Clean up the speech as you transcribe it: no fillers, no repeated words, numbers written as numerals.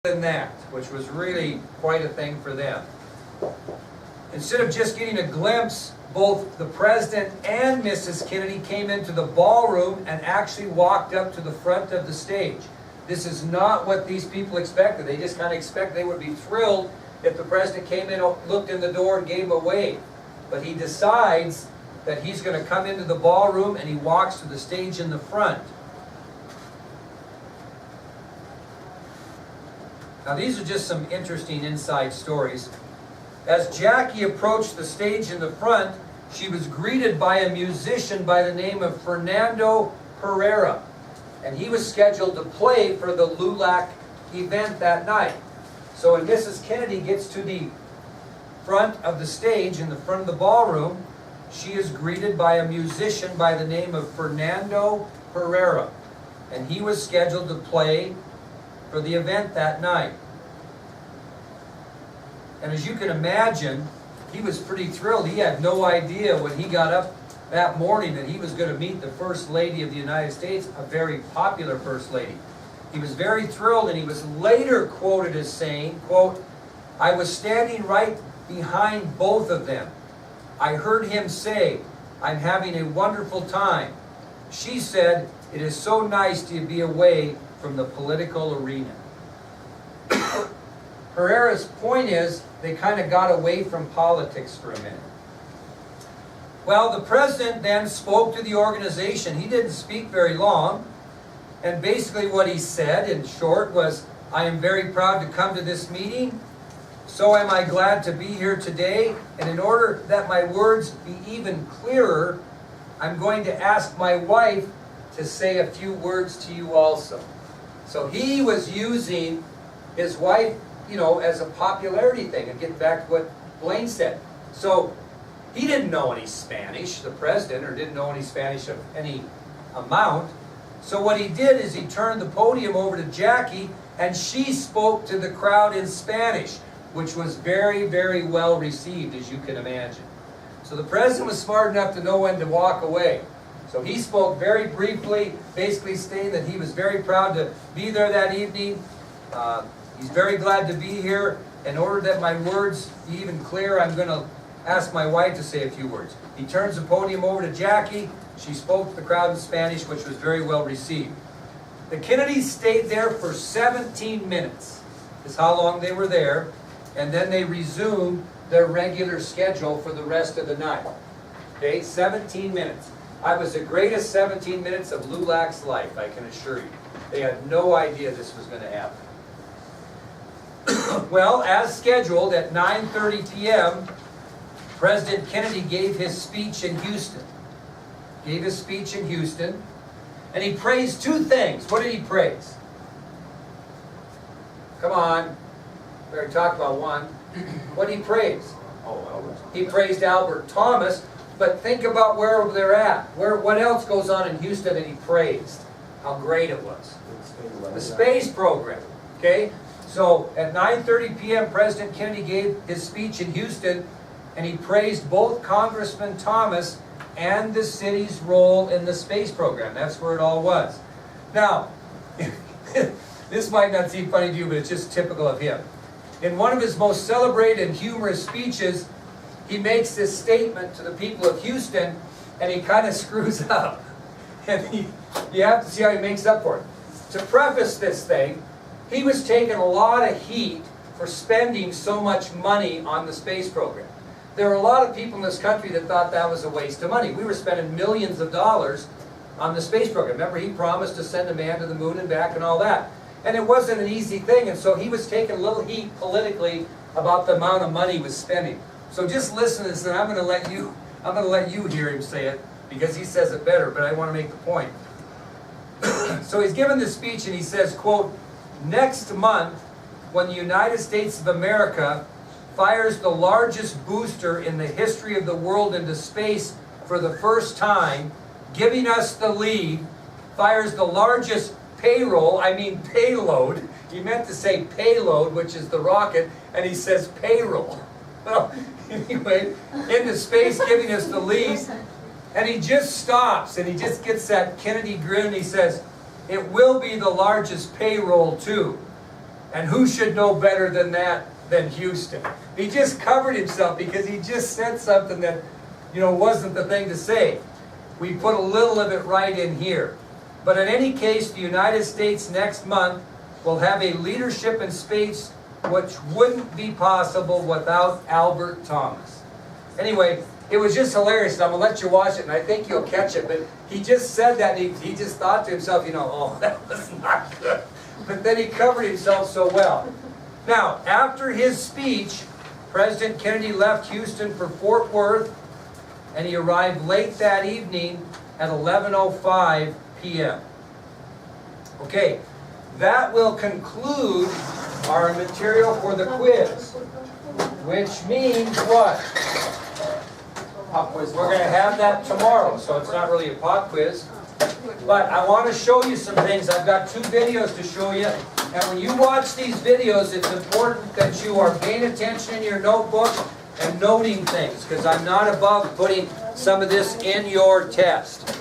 than that, which was really quite a thing for them. Instead of just getting a glimpse, both the President and Mrs. Kennedy came into the ballroom and actually walked up to the front of the stage. This is not what these people expected. They just kind of expected they would be thrilled if the President came in, looked in the door, and gave him a wave. But he decides that he's going to come into the ballroom, and he walks to the stage in the front. Now these are just some interesting inside stories. As Jackie approached the stage in the front, she was greeted by a musician by the name of Fernando Herrera. And he was scheduled to play for the LULAC event that night. So when Mrs. Kennedy gets to the front of the stage, in the front of the ballroom, she is greeted by a musician by the name of Fernando Herrera. And he was scheduled to play for the event that night. And as you can imagine, he was pretty thrilled. He had no idea when he got up that morning that he was going to meet the First Lady of the United States, a very popular First Lady. He was very thrilled, and he was later quoted as saying, quote, "I was standing right behind both of them. I heard him say, 'I'm having a wonderful time.' She said, 'It is so nice to be away from the political arena.'" Herrera's point is, they kind of got away from politics for a minute. Well, the President then spoke to the organization. He didn't speak very long. And basically what he said, in short, was, "I am very proud to come to this meeting. So am I glad to be here today. And in order that my words be even clearer, I'm going to ask my wife to say a few words to you also." So he was using his wife, as a popularity thing, and get back to what Blaine said. So he didn't know any Spanish, the President, or didn't know any Spanish of any amount. So what he did is he turned the podium over to Jackie, and she spoke to the crowd in Spanish, which was very, very well received, as you can imagine. So the President was smart enough to know when to walk away. So he spoke very briefly, basically stating that he was very proud to be there that evening. He's very glad to be here. In order that my words be even clear, I'm going to ask my wife to say a few words. He turns the podium over to Jackie. She spoke to the crowd in Spanish, which was very well received. The Kennedys stayed there for 17 minutes, is how long they were there, and then they resumed their regular schedule for the rest of the night. Okay, 17 minutes. It was the greatest 17 minutes of LULAC's life, I can assure you. They had no idea this was going to happen. Well, as scheduled, at 9:30 p.m., President Kennedy gave his speech in Houston. And he praised two things. What did he praise? Come on. We already talked about one. What did he praise? He praised Albert Thomas. But think about where they're at. What else goes on in Houston that he praised? How great it was. The space program. Okay? So at 9:30 p.m., President Kennedy gave his speech in Houston, and he praised both Congressman Thomas and the city's role in the space program. That's where it all was. Now, this might not seem funny to you, but it's just typical of him. In one of his most celebrated and humorous speeches, he makes this statement to the people of Houston, and he kind of screws up. And you have to see how he makes up for it. To preface this thing, he was taking a lot of heat for spending so much money on the space program. There were a lot of people in this country that thought that was a waste of money. We were spending millions of dollars on the space program. Remember, he promised to send a man to the moon and back and all that. And it wasn't an easy thing, and so he was taking a little heat politically about the amount of money he was spending. So just listen to this, and I'm going to let you hear him say it, because he says it better, but I want to make the point. So he's given this speech, and he says, quote, "Next month, when the United States of America fires the largest booster in the history of the world into space for the first time, giving us the lead, fires the largest payload. He meant to say payload, which is the rocket, and he says payroll. Well, anyway, into space, giving us the lead. And he just stops, and he just gets that Kennedy grin, and he says, It will be the largest payroll too. And who should know better than that than Houston? He just covered himself because he just said something that, wasn't the thing to say. We put a little of it right in here. But in any case, the United States next month will have a leadership in space which wouldn't be possible without Albert Thomas. Anyway, it was just hilarious. I'm going to let you watch it, and I think you'll catch it. But he just said that, and he just thought to himself, oh, that was not good. But then he covered himself so well. Now, after his speech, President Kennedy left Houston for Fort Worth, and he arrived late that evening at 11:05 p.m. Okay, that will conclude our material for the quiz, which means what? We're going to have that tomorrow, so it's not really a pop quiz. But I want to show you some things. I've got 2 videos to show you. And when you watch these videos, it's important that you are paying attention in your notebook and noting things, because I'm not above putting some of this in your test.